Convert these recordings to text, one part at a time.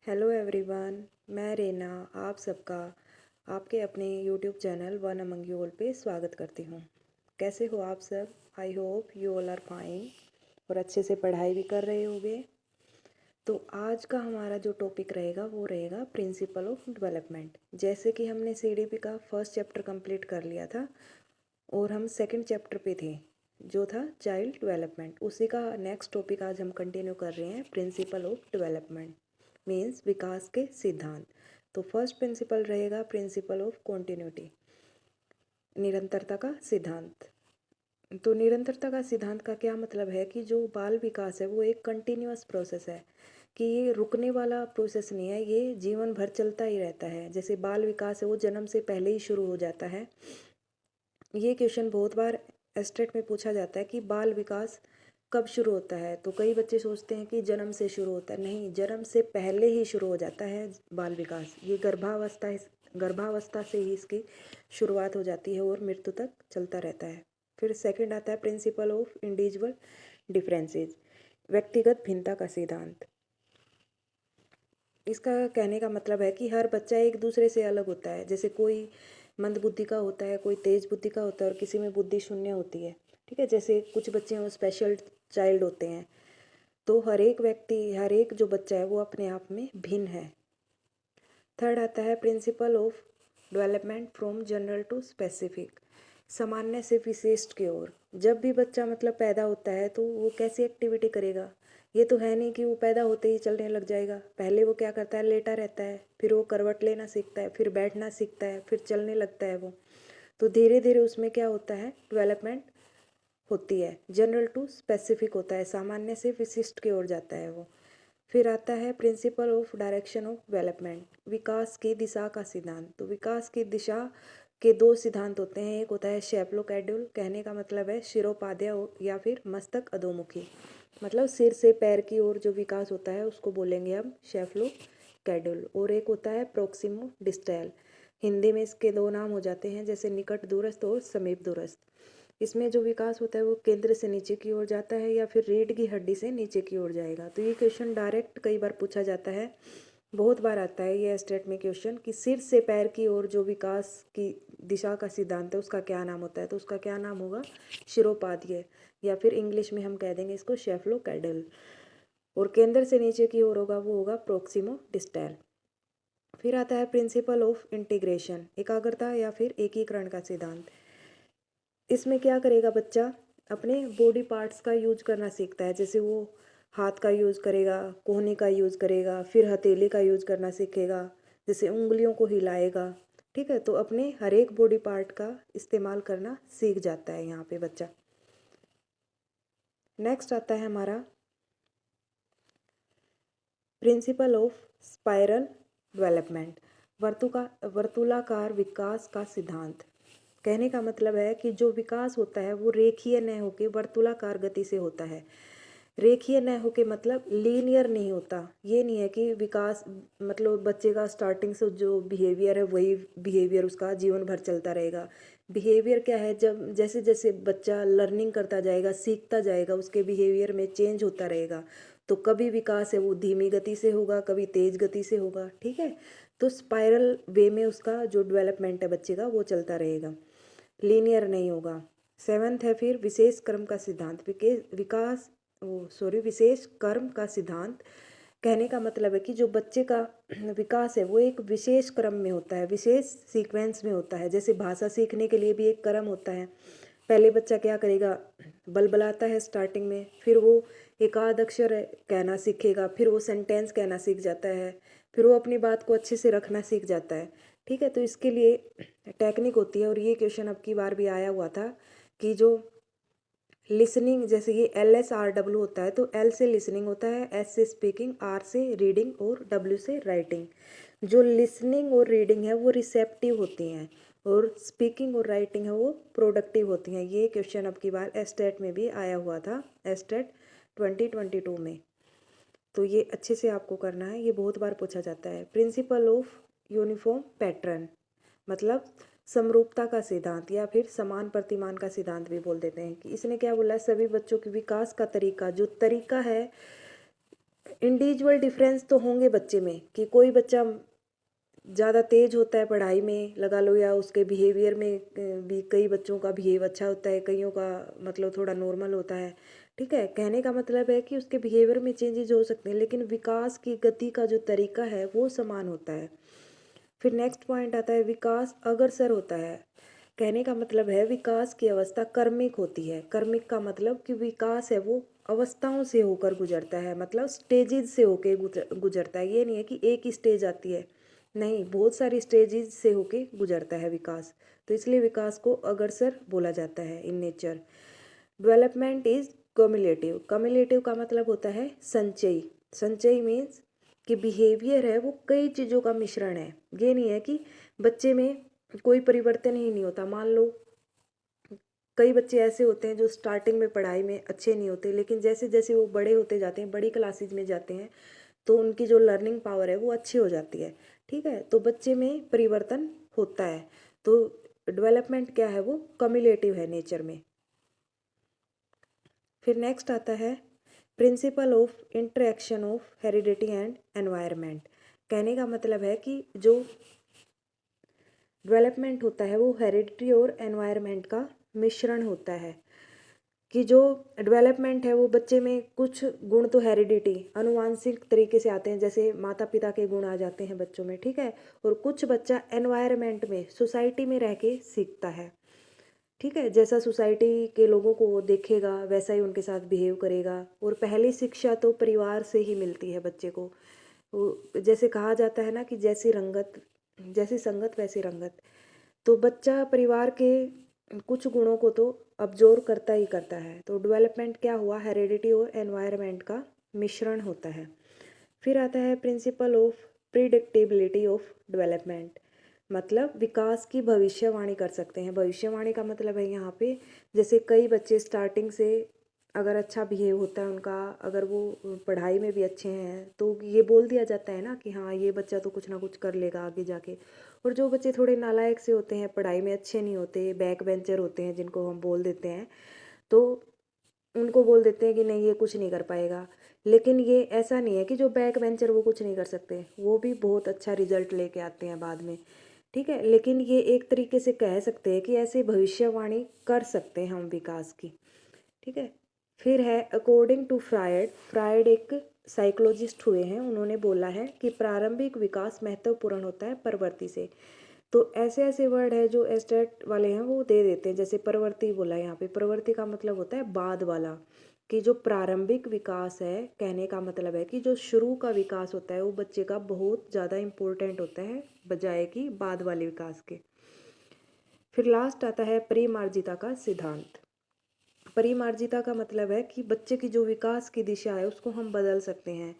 Hello everyone. मैं रेना आप सबका आपके अपने YouTube channel one among you all पे स्वागत करती हूँ। कैसे हो आप सब? I hope you all are fine और अच्छे से पढ़ाई भी कर रहे होगे। तो आज का हमारा जो टॉपिक रहेगा वो रहेगा प्रिंसिपल ऑफ डेवलपमेंट। जैसे कि हमने सीडीपी का फर्स्ट चैप्टर कंप्लीट कर लिया था और हम सेकंड चैप्टर पे थे जो था चाइल्ड डेवलपमेंट। उसी का नेक्स्ट टॉपिक आज हम कंटिन्यू कर रहे हैं, प्रिंसिपल ऑफ डेवलपमेंट मीन्स विकास के सिद्धांत। तो फर्स्ट प्रिंसिपल रहेगा प्रिंसिपल ऑफ कॉन्टिन्यूटी, निरंतरता का सिद्धांत। तो निरंतरता का सिद्धांत का क्या मतलब है कि जो बाल विकास है वो एक कंटिन्यूअस प्रोसेस है, कि ये रुकने वाला प्रोसेस नहीं है, ये जीवन भर चलता ही रहता है। जैसे बाल विकास है वो जन्म से पहले ही शुरू हो जाता है। ये क्वेश्चन बहुत बार एस्टेट में पूछा जाता है कि बाल विकास कब शुरू होता है। तो कई बच्चे सोचते हैं कि जन्म से शुरू होता है, नहीं, जन्म से पहले ही शुरू हो जाता है बाल विकास। ये गर्भावस्था से ही इसकी शुरुआत हो जाती है और मृत्यु तक चलता रहता है। फिर सेकंड आता है प्रिंसिपल ऑफ इंडिविजुअल डिफरेंसेस, व्यक्तिगत भिन्नता का सिद्धांत। इसका कहने का मतलब है कि हर बच्चा एक दूसरे से अलग होता है। जैसे कोई मंद बुद्धि का होता है, कोई तेज बुद्धि का होता है और किसी में बुद्धि शून्य होती है। ठीक है, जैसे कुछ बच्चे हैं वो स्पेशल चाइल्ड होते हैं। तो हर एक व्यक्ति, हर एक जो बच्चा है वो अपने आप में भिन्न है। थर्ड आता है principle of development from general to specific, सामान्य से विशिष्ट की ओर। जब भी बच्चा मतलब पैदा होता है तो वो कैसी एक्टिविटी करेगा? ये तो है नहीं कि वो पैदा होते ही चलने लग जाएगा। पहले वो क्या करता है, लेटा रहता है, फिर वो करवट लेना सीखता है, फिर बैठना सीखता है, फिर चलने लगता है वो। तो धीरे धीरे उसमें क्या होता है, डेवलपमेंट होती है। जनरल टू स्पेसिफिक होता है, सामान्य से विशिष्ट की ओर जाता है वो। फिर आता है principle of direction of development, विकास की दिशा का सिद्धांत। तो विकास की दिशा के दो सिद्धांत होते हैं। एक होता है शेफलो-कैड्यूल, कहने का मतलब है शिरोपाद्य या फिर मस्तक अधोमुखी, मतलब सिर से पैर की ओर जो विकास होता है उसको बोलेंगे हम शेफलो-कैड्यूल। और एक होता है प्रोक्सिमो डिस्टल, हिंदी में इसके दो नाम हो जाते हैं, जैसे निकट दूरस्थ और समीप दूरस्थ। इसमें जो विकास होता है वो केंद्र से नीचे की ओर जाता है या फिर रीढ़ की हड्डी से नीचे की ओर जाएगा। तो ये क्वेश्चन डायरेक्ट कई बार पूछा जाता है, बहुत बार आता है ये स्टेट में क्वेश्चन कि सिर से पैर की ओर जो विकास की दिशा का सिद्धांत है उसका क्या नाम होता है। तो उसका क्या नाम होगा, शिरोपाद्य, या फिर इंग्लिश में हम कह देंगे इसको शेफलो-कैडल। और केंद्र से नीचे की ओर होगा वो होगा प्रोक्सिमो डिस्टल। फिर आता है प्रिंसिपल ऑफ इंटीग्रेशन, एकाग्रता या फिर एकीकरण का सिद्धांत। इसमें क्या करेगा बच्चा, अपने बॉडी पार्ट्स का यूज करना सीखता है। जैसे वो हाथ का यूज करेगा, कोहनी का यूज करेगा, फिर हथेली का यूज करना सीखेगा, जैसे उंगलियों को हिलाएगा। ठीक है, तो अपने हर एक बॉडी पार्ट का इस्तेमाल करना सीख जाता है यहाँ पे बच्चा। नेक्स्ट आता है हमारा प्रिंसिपल ऑफ स्पाइरल डेवलपमेंट, वर्तुलाकार विकास का सिद्धांत। कहने का मतलब है कि जो विकास होता है वो रेखीय न होके वर्तुलाकार गति से होता है। रेखीय न होके मतलब लीनियर नहीं होता। ये नहीं है कि विकास मतलब बच्चे का स्टार्टिंग से जो बिहेवियर है वही बिहेवियर उसका जीवन भर चलता रहेगा। बिहेवियर क्या है, जब जैसे जैसे बच्चा लर्निंग करता जाएगा, सीखता जाएगा, उसके बिहेवियर में चेंज होता रहेगा। तो कभी विकास है वो धीमी गति से होगा, कभी तेज गति से होगा। ठीक है, तो स्पाइरल वे में उसका जो डेवलपमेंट है बच्चे का वो चलता रहेगा, लीनियर नहीं होगा। सेवन्थ है फिर विशेष क्रम का सिद्धांत, विशेष कर्म का सिद्धांत। कहने का मतलब है कि जो बच्चे का विकास है वो एक विशेष क्रम में होता है, विशेष सीक्वेंस में होता है। जैसे भाषा सीखने के लिए भी एक क्रम होता है। पहले बच्चा क्या करेगा, बलबलाता है स्टार्टिंग में, फिर वो एकाध अक्षर कहना सीखेगा, फिर वो सेंटेंस कहना सीख जाता है, फिर वो अपनी बात को अच्छे से रखना सीख जाता है। ठीक है, तो इसके लिए टेक्निक होती है। और ये क्वेश्चन अब की बार भी आया हुआ था कि जो लिसनिंग, जैसे ये LSRW होता है, तो L से लिसनिंग होता है, S से स्पीकिंग, R से रीडिंग और W से राइटिंग। जो लिसनिंग और रीडिंग है वो रिसेप्टिव होती हैं और स्पीकिंग और राइटिंग है वो प्रोडक्टिव होती हैं। ये क्वेश्चन अब की बार एस्टेट में भी आया हुआ था, एस्टेट 2022 में। तो ये अच्छे से आपको करना है, ये बहुत बार पूछा जाता है। प्रिंसिपल ऑफ यूनिफॉर्म पैटर्न मतलब समरूपता का सिद्धांत या फिर समान प्रतिमान का सिद्धांत भी बोल देते हैं। कि इसने क्या बोला है, सभी बच्चों के विकास का तरीका, जो तरीका है इंडिविजुअल डिफरेंस तो होंगे बच्चे में कि कोई बच्चा ज़्यादा तेज होता है पढ़ाई में लगा लो, या उसके बिहेवियर में भी कई बच्चों का बिहेव अच्छा होता है, कईयों का मतलब थोड़ा नॉर्मल होता है। ठीक है, कहने का मतलब है कि उसके बिहेवियर में चेंजेस हो सकते हैं, लेकिन विकास की गति का जो तरीका है वो समान होता है। फिर नेक्स्ट पॉइंट आता है विकास अग्रसर होता है। कहने का मतलब है विकास की अवस्था कर्मिक होती है। कर्मिक का मतलब कि विकास है वो अवस्थाओं से होकर गुजरता है, मतलब स्टेजेस से होकर गुजरता है। ये नहीं है कि एक ही स्टेज आती है, नहीं, बहुत सारी स्टेजेस से होके गुजरता है विकास। तो इसलिए विकास को अग्रसर बोला जाता है in nature. Development is cumulative. Cumulative का मतलब होता है संचयी। संचयी मीन्स कि बिहेवियर है वो कई चीज़ों का मिश्रण है। ये नहीं है कि बच्चे में कोई परिवर्तन ही नहीं होता। मान लो कई बच्चे ऐसे होते हैं जो स्टार्टिंग में पढ़ाई में अच्छे नहीं होते, लेकिन जैसे जैसे वो बड़े होते जाते हैं, बड़ी क्लासेज में जाते हैं, तो उनकी जो लर्निंग पावर है वो अच्छी हो जाती है। ठीक है, तो बच्चे में परिवर्तन होता है। तो डेवलपमेंट क्या है, वो कम्युलेटिव है नेचर में। फिर नेक्स्ट आता है principle of interaction of heredity and environment. कहने का मतलब है कि जो डेवलपमेंट होता है वो हेरिडिटी और एनवायरनमेंट का मिश्रण होता है। कि जो डेवलपमेंट है वो बच्चे में कुछ गुण तो हेरिडिटी अनुवांशिक तरीके से आते हैं, जैसे माता पिता के गुण आ जाते हैं बच्चों में। ठीक है, और कुछ बच्चा एनवायरनमेंट में सोसाइटी में रह के सीखता है। ठीक है, जैसा सोसाइटी के लोगों को वो देखेगा वैसा ही उनके साथ बिहेव करेगा। और पहली शिक्षा तो परिवार से ही मिलती है बच्चे को। वो जैसे कहा जाता है ना कि जैसी संगत वैसी रंगत। तो बच्चा परिवार के कुछ गुणों को तो अब्जॉर्व करता ही करता है। तो डेवलपमेंट क्या हुआ, हेरिडिटी और एनवायरनमेंट का मिश्रण होता है। फिर आता है principle of predictability of development. मतलब विकास की भविष्यवाणी कर सकते हैं। भविष्यवाणी का मतलब है यहाँ पे जैसे कई बच्चे स्टार्टिंग से अगर अच्छा बिहेव होता है उनका, अगर वो पढ़ाई में भी अच्छे हैं, तो ये बोल दिया जाता है ना कि हाँ ये बच्चा तो कुछ ना कुछ कर लेगा आगे जाके। और जो बच्चे थोड़े नालायक से होते हैं, पढ़ाई में अच्छे नहीं होते, बैक बेंचर होते हैं जिनको हम बोल देते हैं, तो उनको बोल देते हैं कि नहीं ये कुछ नहीं कर पाएगा। लेकिन ये ऐसा नहीं है कि जो बैक बेंचर वो कुछ नहीं कर सकते, वो भी बहुत अच्छा रिजल्ट लेके आते हैं बाद में। ठीक है, लेकिन ये एक तरीके से कह सकते हैं कि ऐसे भविष्यवाणी कर सकते हैं हम विकास की। ठीक है, फिर है अकॉर्डिंग टू फ्रायड। फ्रायड एक साइकोलॉजिस्ट हुए हैं, उन्होंने बोला है कि प्रारंभिक विकास महत्वपूर्ण होता है परवर्ती से। तो ऐसे ऐसे वर्ड है जो एस्टेट वाले हैं वो दे देते हैं, जैसे परवर्ती बोला है यहाँ पे। परवर्ती का मतलब होता है बाद वाला। कि जो प्रारंभिक विकास है, कहने का मतलब है कि जो शुरू का विकास होता है वो बच्चे का बहुत ज़्यादा इम्पोर्टेंट होता है बजाय कि बाद वाले विकास के। फिर लास्ट आता है परिमार्जिता का सिद्धांत। परिमार्जिता का मतलब है कि बच्चे की जो विकास की दिशा है उसको हम बदल सकते हैं।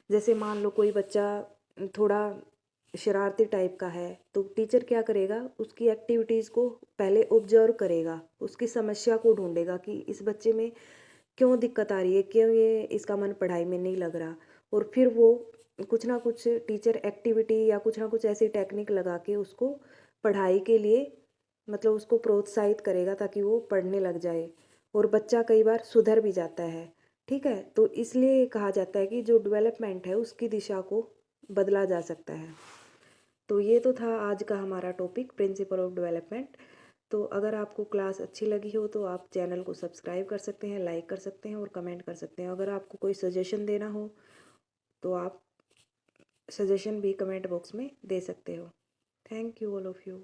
जैसे मान लो कोई बच्चा थोड़ा शरारती टाइप का है, तो टीचर क्या करेगा, उसकी एक्टिविटीज़ को पहले ऑब्जर्व करेगा, उसकी समस्या को ढूंढेगा कि इस बच्चे में क्यों दिक्कत आ रही है, क्यों ये इसका मन पढ़ाई में नहीं लग रहा। और फिर वो कुछ ना कुछ टीचर एक्टिविटी या कुछ ना कुछ ऐसी टेक्निक लगा के उसको पढ़ाई के लिए मतलब उसको प्रोत्साहित करेगा ताकि वो पढ़ने लग जाए। और बच्चा कई बार सुधर भी जाता है। ठीक है, तो इसलिए कहा जाता है कि जो डेवलपमेंट है उसकी दिशा को बदला जा सकता है। तो ये तो था आज का हमारा टॉपिक, प्रिंसिपल ऑफ डेवलपमेंट। तो अगर आपको क्लास अच्छी लगी हो तो आप चैनल को सब्सक्राइब कर सकते हैं, लाइक कर सकते हैं और कमेंट कर सकते हैं। अगर आपको कोई सजेशन देना हो तो आप सजेशन भी कमेंट बॉक्स में दे सकते हो। Thank you all of you.